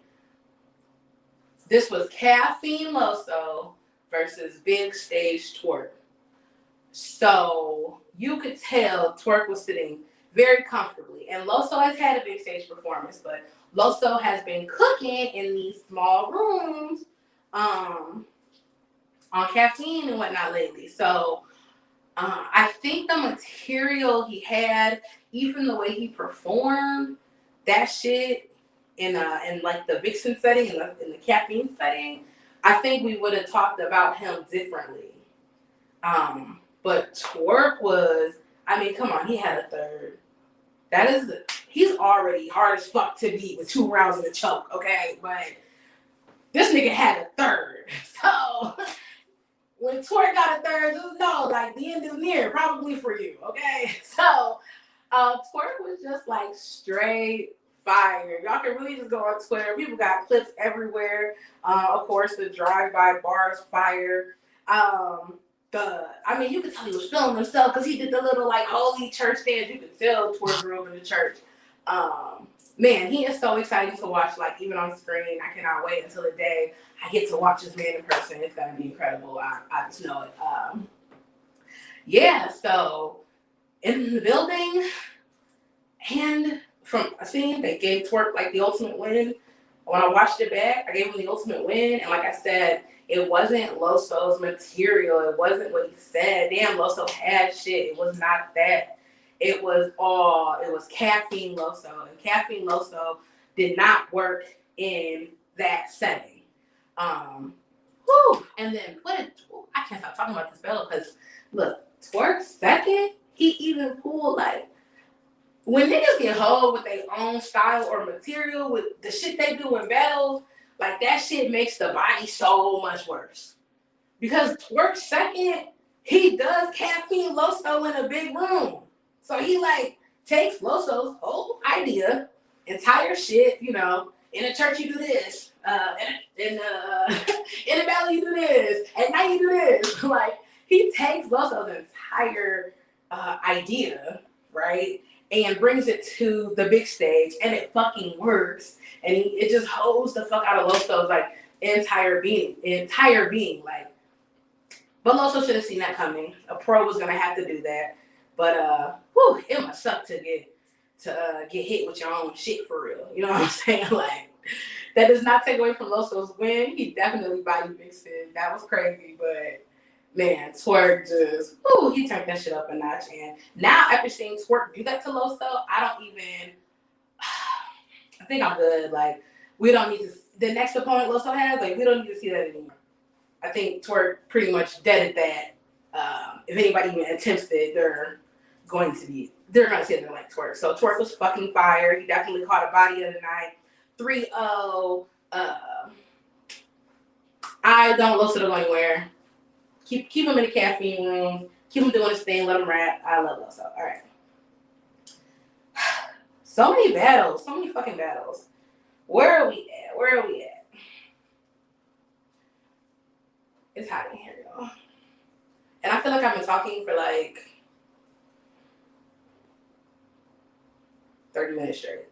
this was Caffeine Loso versus Big Stage Twerk. So you could tell Twerk was sitting very comfortably. And Loso has had a big stage performance, but Loso has been cooking in these small rooms on caffeine and whatnot lately. So I think the material he had, even the way he performed, that shit in like the Vixen setting and in the caffeine setting, I think we would have talked about him differently. But Twerk was, I mean, come on, he had a third. He's already hard as fuck to beat with 2 rounds in the choke, okay? But this nigga had a third. So when Twerk got a third, just know, like, the end is near, probably for you, okay? So Twerk was just like straight fire. Y'all can really just go on Twitter. People got clips everywhere. Of course, the drive-by bars fire. I mean, you could tell he was feeling himself because he did the little like holy church dance. You could tell Twerk grew up in the church. Man, he is so exciting to watch, like, even on screen. I cannot wait until the day I get to watch this man in person. It's gonna be incredible. I just know it. Yeah, so in the building, and from a scene, they gave Twerk like the ultimate win. When I watched it back, I gave him the ultimate win, and like I said, it wasn't Loso's material. It wasn't what he said. Damn, Loso had shit. It was not that. It was Caffeine Loso. And Caffeine Loso did not work in that setting. And then I can't stop talking about this battle because look, Twerk second, he even pulled like when niggas get hold with their own style or material with the shit they do in battles, like that shit makes the body so much worse. Because Twerk second, he does Caffeine Loso in a big room. So he like takes Loso's whole idea, entire shit, you know, in a church you do this, in a battle you do this, at night you do this. Like he takes Loso's entire idea, right, and brings it to the big stage, and it fucking works, and it just holds the fuck out of Loso's like entire being, like. But Loso should have seen that coming. A pro was gonna have to do that. But it must suck to get hit with your own shit for real. You know what I'm saying? Like that does not take away from Loso's win. He definitely body mixed it. That was crazy, but man, Twerk just he turned that shit up a notch. And now after seeing Twerk do that to Loso, I think I'm good. Like, we don't need to. The next opponent Loso has, like, we don't need to see that anymore. I think Twerk pretty much deaded that. If anybody even attempts it, they're going to see it like Twerk. So Twerk was fucking fire. He definitely caught a body of the night. 3-0. I don't Loso to go anywhere. Keep him in the caffeine room. Keep him doing his thing. Let him rap. I love Loso. All right. So many battles. So many fucking battles. Where are we at? It's hot in here, y'all. And I feel like I've been talking for like 30 minutes straight.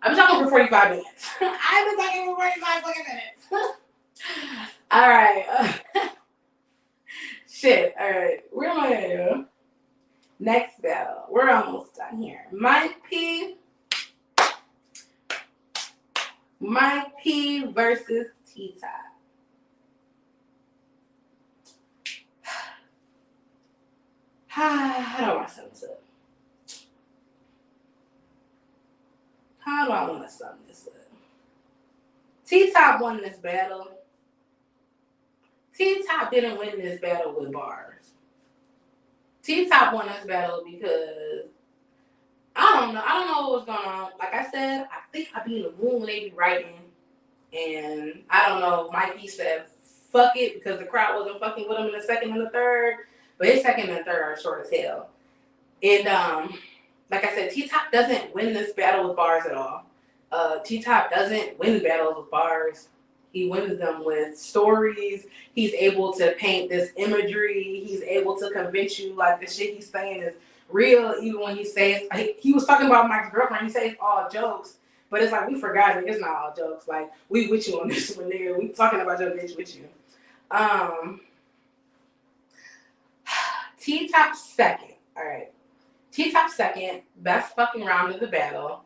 I've been talking for 45 minutes. I've been talking for 45 fucking minutes. All right. Shit. All right. Where am I at? Next battle. We're almost done here. Mike P versus T-Top. How do I want to sum this up? How do I want to sum this up? T-Top won this battle. T-Top didn't win this battle with bars. T-Top won this battle because I don't know what was going on. Like I said, I think I be in the room when they be writing. And I don't know, Mikey said, fuck it, because the crowd wasn't fucking with him in the second and the third. But his second and third are short as hell. And like I said, T-Top doesn't win this battle with bars at all. T-Top doesn't win battles with bars. He wins them with stories. He's able to paint this imagery. He's able to convince you like the shit he's saying is real, even when he says, he was talking about Mike's girlfriend. He says it's all jokes, but it's like we forgot it. It's not all jokes. Like, we with you on this one, nigga. We talking about your bitch with you. T-Top second. All right. T-Top second, best fucking round of the battle.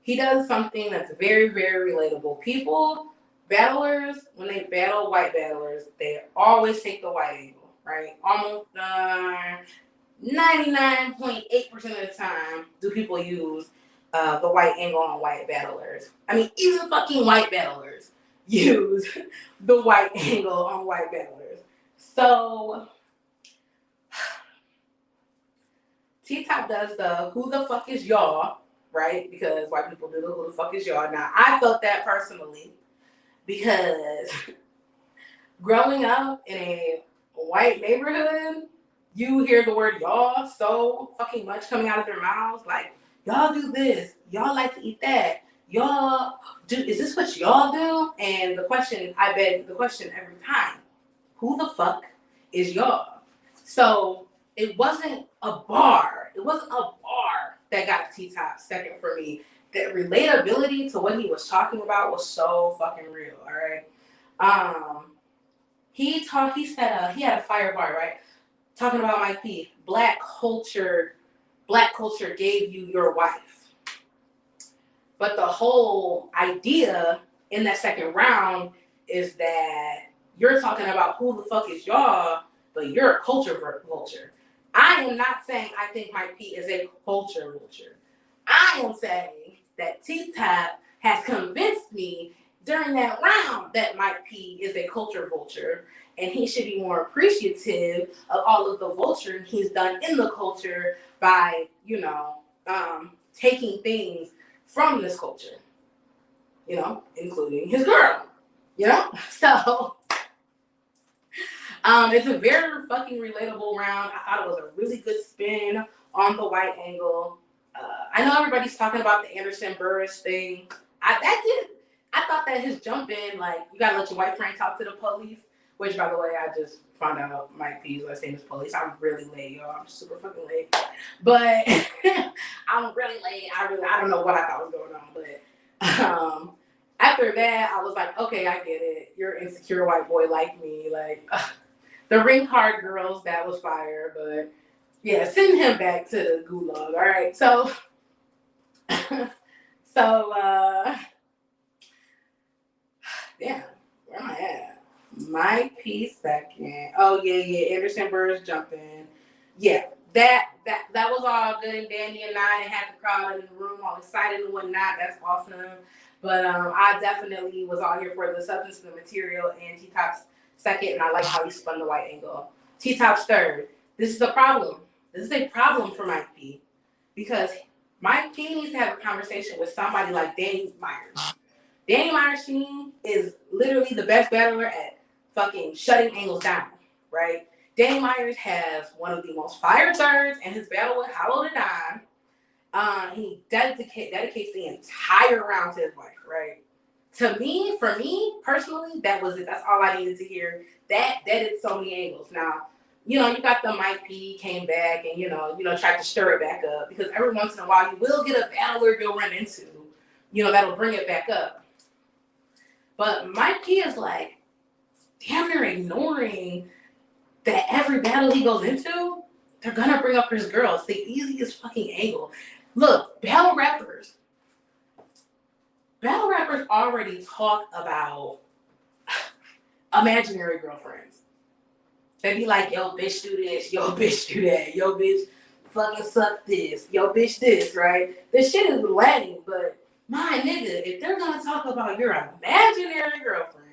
He does something that's very, very relatable. Battlers, when they battle white battlers, they always take the white angle, right? Almost 99.8% of the time do people use the white angle on white battlers. I mean, even fucking white battlers use the white angle on white battlers. So T-Top does the who the fuck is y'all, right? Because white people do the who the fuck is y'all. Now, I felt that personally because growing up in a white neighborhood, you hear the word y'all so fucking much coming out of their mouths. Like, y'all do this. Y'all like to eat that. Y'all do, is this what y'all do? And I beg the question every time, who the fuck is y'all? So it wasn't a bar. It wasn't a bar that got T-Top second for me. The relatability to what he was talking about was so fucking real, all right? He said he had a fire bar, right? Talking about Mike P. Black culture gave you your wife. But the whole idea in that second round is that you're talking about who the fuck is y'all, but you're a culture vulture. I am not saying I think Mike P is a culture vulture. I am saying that T-Top has convinced me during that round that Mike P is a culture vulture, and he should be more appreciative of all of the vulturing he's done in the culture by, taking things from this culture, including his girl, So it's a very fucking relatable round. I thought it was a really good spin on the white angle. I know everybody's talking about the Anderson Burris thing. I thought that his jump in, like, you gotta let your white friend talk to the police, which, by the way, I just found out Mike P's last name is police. I'm really late, y'all. I'm super fucking late. But I'm really late. I don't know what I thought was going on. But after that, I was like, okay, I get it. You're an insecure white boy like me. Like, the ring card girls, that was fire. But yeah, send him back to the gulag. All right. So, damn, where am I at? Mike P second. Oh, yeah. Anderson Burris jumping. Yeah, that was all good and dandy and I had the crowd in the room all excited and whatnot. That's awesome. But I definitely was all here for the substance of the material and T-Top's second, and I like how he spun the white angle. T-Top's third. This is a problem. This is a problem for Mike P. Because Mike P needs to have a conversation with somebody like Danny Myers. Danny Myers to me is literally the best battler at fucking shutting angles down, right? Danny Myers has one of the most fire thirds in his battle with Hollow the Don. He dedicates the entire round to his wife, right? For me personally, that was it. That's all I needed to hear. That did so many angles. Now, you got the Mike P came back and tried to stir it back up because every once in a while you will get a battler you'll run into, that'll bring it back up. But Mike P is like damn near ignoring that every battle he goes into, they're gonna bring up his girl. It's the easiest fucking angle. Look, battle rappers already talk about imaginary girlfriends. They be like, yo, bitch, do this. Yo, bitch, do that. Yo, bitch, fucking suck this. Yo, bitch, this, right? This shit is lame, but my nigga, if they're gonna talk about your imaginary girlfriend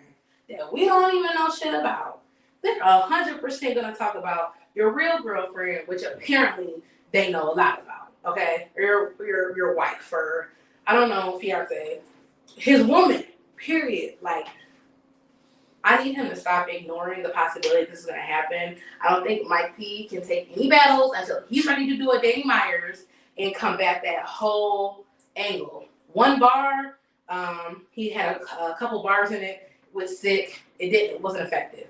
that we don't even know shit about, they're 100% gonna talk about your real girlfriend, which apparently they know a lot about, okay? Or your wife, or I don't know, fiance. His woman, period. Like, I need him to stop ignoring the possibility this is gonna happen. I don't think Mike P can take any battles until he's ready to do a Danny Myers and combat that whole angle. One bar, he had a couple bars in it, was sick. It wasn't effective.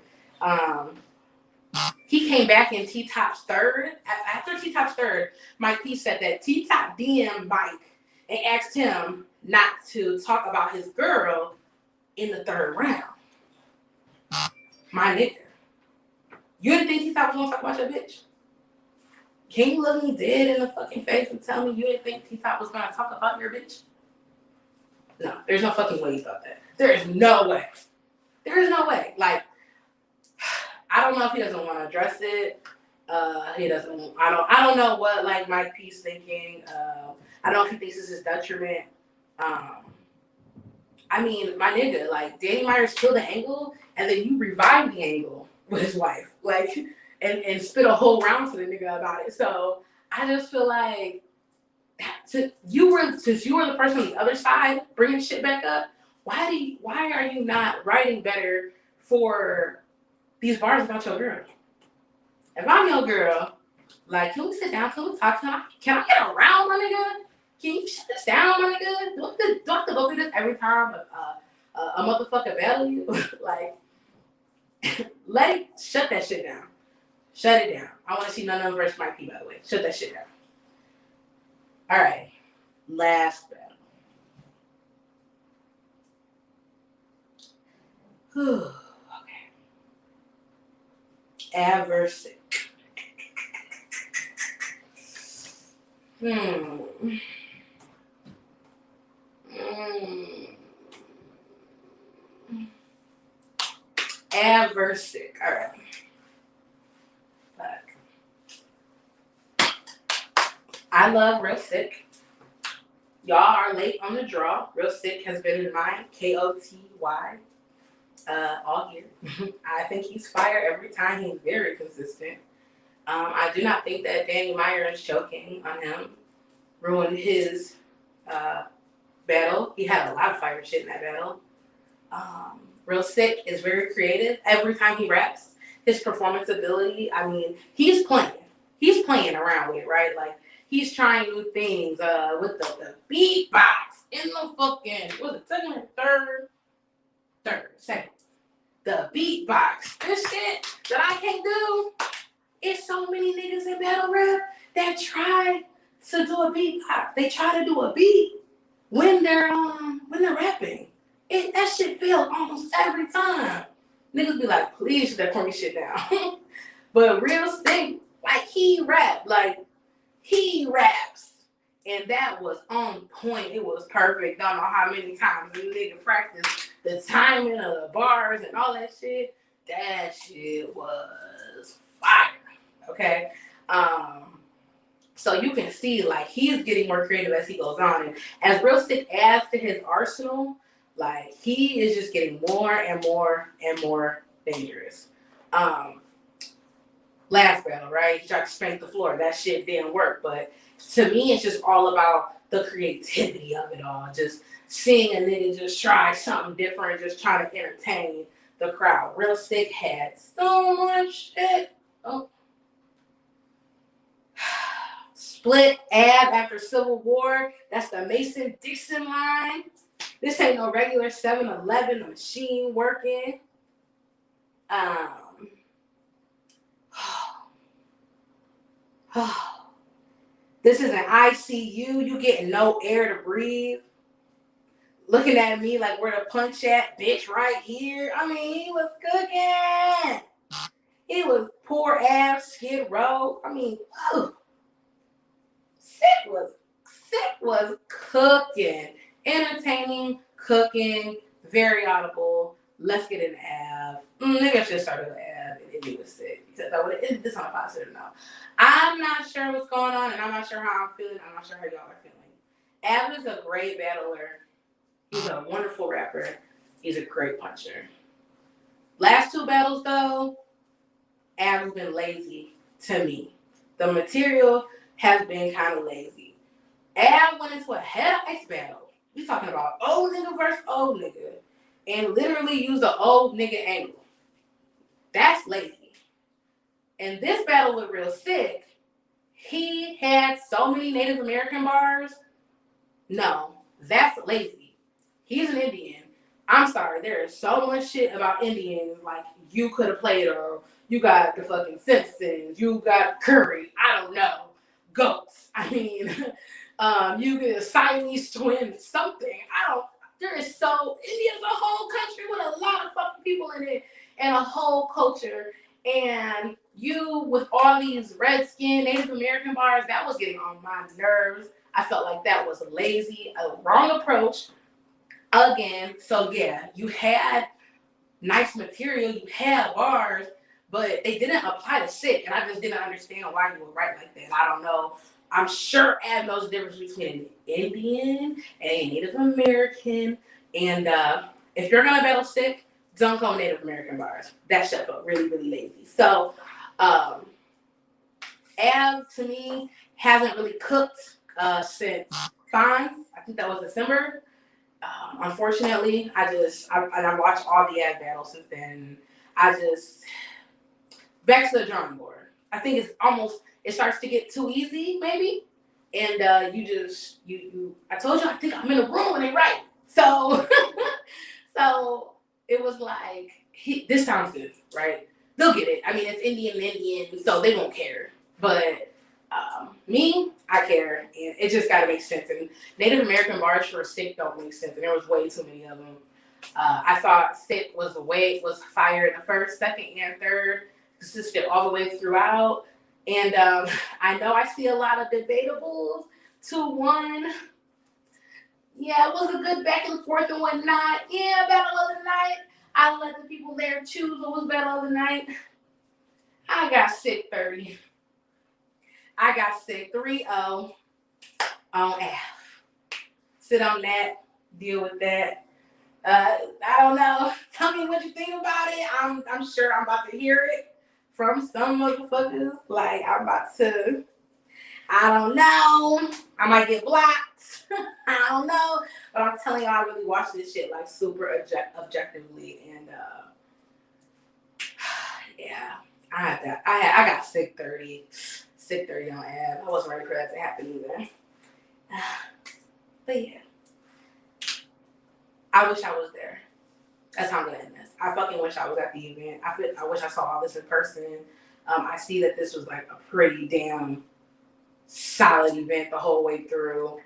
He came back in T-Top's third. After T-Top's third, Mike P said that T-Top DM'd Mike and asked him not to talk about his girl in the third round. My nigga. You didn't think T-Top was gonna talk about your bitch? Can you look me dead in the fucking face and tell me you didn't think T-Top was gonna talk about your bitch? No, there's no fucking way you thought that. There is no way. There is no way. Like, I don't know if he doesn't want to address it. He doesn't. I don't know what like Mike P's thinking. I don't know if he thinks this is detriment. I mean, my nigga, like Danny Myers killed the angle, and then you revive the angle with his wife, like, and spit a whole round to the nigga about it. So I just feel like since you were the person on the other side bringing shit back up, why are you not writing better for these bars about your girl? If I'm your girl, like, can we sit down? Can we talk? Can I get around, my nigga? Can you shut this down, my nigga? Do I have to go through this every time a motherfucker battle you? Like, shut that shit down. Shut it down. I want to see none of them versus Mike P, by the way. Shut that shit down. All right. Last battle. Whew. Okay. Adversity. Adversity. All right. Fuck. I love Real Sick. Y'all are late on the draw. Real Sick has been in mine. KOTY. All year. I think he's fire every time. He's very consistent. I do not think that Danny Myers choking on him ruined his battle. He had a lot of fire shit in that battle. Real Sick is very creative. Every time he raps, his performance ability, I mean, he's playing. He's playing around with it, right? Like, he's trying new things with the beatbox in the fucking, was it second or second. The beatbox. This shit that I can't do. It's so many niggas in battle rap that try to do a beatbox. They try to do a beat when they're rapping. That shit fails almost every time. Niggas be like, please shut that corny shit down. But Real Sick, like, he raps. And that was on point. It was perfect. Don't know how many times the nigga practiced the timing of the bars and all that shit. That shit was fire. Okay. So you can see, like, he's getting more creative as he goes on. And as Real Sick adds to his arsenal, like, he is just getting more and more and more dangerous. Last battle, right? He tried to spank the floor. That shit didn't work. But to me, it's just all about the creativity of it all. Just seeing a nigga just try something different, just trying to entertain the crowd. Real Sick had so much shit. Oh. Split ab after Civil War. That's the Mason-Dixon line. This ain't no regular 7-Eleven machine working. This is an ICU. You getting no air to breathe. Looking at me like where the punch at, bitch, right here. I mean, he was cooking. He was poor ass Skid Row. I mean, whew. Sick was cooking. Entertaining, cooking, very audible. Let's get into Av. Maybe I should have started with Av and it was Sick. Because I would have ended this on a positive note. I'm not sure what's going on, and I'm not sure how I'm feeling. I'm not sure how y'all are feeling. Av is a great battler. He's a wonderful rapper. He's a great puncher. Last two battles, though, Av has been lazy to me. The material has been kind of lazy. Av went into a head-ice battle. We talking about old nigga versus old nigga, and literally used the old nigga angle. That's lazy. And this battle with Real Sick, he had so many Native American bars. No, that's lazy. He's an Indian. I'm sorry, there is so much shit about Indians, like you could have played you got the fucking Simpsons, you got Curry, I don't know, goats. I mean, you get a Siamese twin, something. India's a whole country with a lot of fucking people in it and a whole culture. And you, with all these Redskin, Native American bars, that was getting on my nerves. I felt like that was lazy, a wrong approach. Again, so yeah, you had nice material, you had bars, but they didn't apply to Sick, and I just didn't understand why you would write like that. I don't know. I'm sure Ab knows the difference between an Indian and a Native American, and if you're gonna battle Sick, don't go Native American bars. That shit felt really, really lazy. So, Ab to me hasn't really cooked since Fonz. I think that was December. Unfortunately, I watched all the Ab battles since then. Back to the drawing board. I think it starts to get too easy, maybe. And I told you, I think I'm in a room and they right. So, so it was like, this sounds good, right? They'll get it. I mean, it's Indian, so they won't care. But me, I care, and it just gotta make sense. And Native American bars for Sick don't make sense, and there was way too many of them. I thought Sick was fire in the first, second, and third, consistent all the way throughout. And I know I see a lot of debatables. 2-1. Yeah, it was a good back and forth and whatnot. Yeah, battle of the night. I let the people there choose what was battle of the night. I got Sick 30. I got Sick 3-0 on F. Sit on that, deal with that. I don't know. Tell me what you think about it. I'm sure I'm about to hear it from some motherfuckers. Like, I'm about to, I don't know. I might get blocked. I don't know. But I'm telling y'all, I really watch this shit like super objectively. And yeah, I got Sick 30. Sick 30 on Ab. I wasn't ready for that to happen either. But yeah. I wish I was there. That's how I'm gonna end this. I fucking wish I was at the event. I wish I saw all this in person. I see that this was like a pretty damn solid event the whole way through.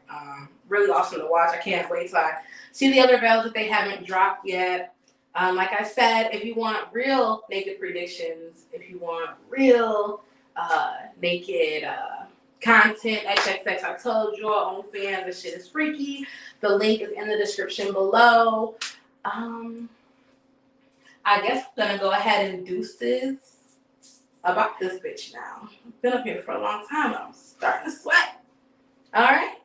Really awesome to watch. I can't wait till I see the other battles that they haven't dropped yet. Like I said, if you want real naked predictions, if you want real naked content, XXX, I told you, OnlyFans, this shit is freaky. The link is in the description below. I guess I'm gonna go ahead and deuces. about this bitch now. I've been up here for a long time, but I'm starting to sweat. All right.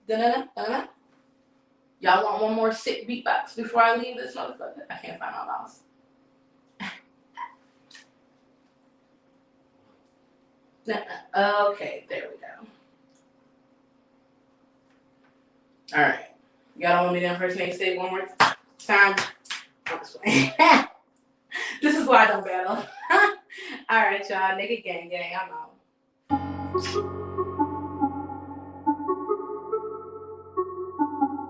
Da-da-da-da-da. Y'all want one more sick beatbox before I leave this motherfucker? I can't find my mouse. Okay, there we go. All right. Y'all don't want me to impersonate Sid one more time? I'm just playing. This is why I don't battle. All right, y'all. Nigga gang gang. I'm out.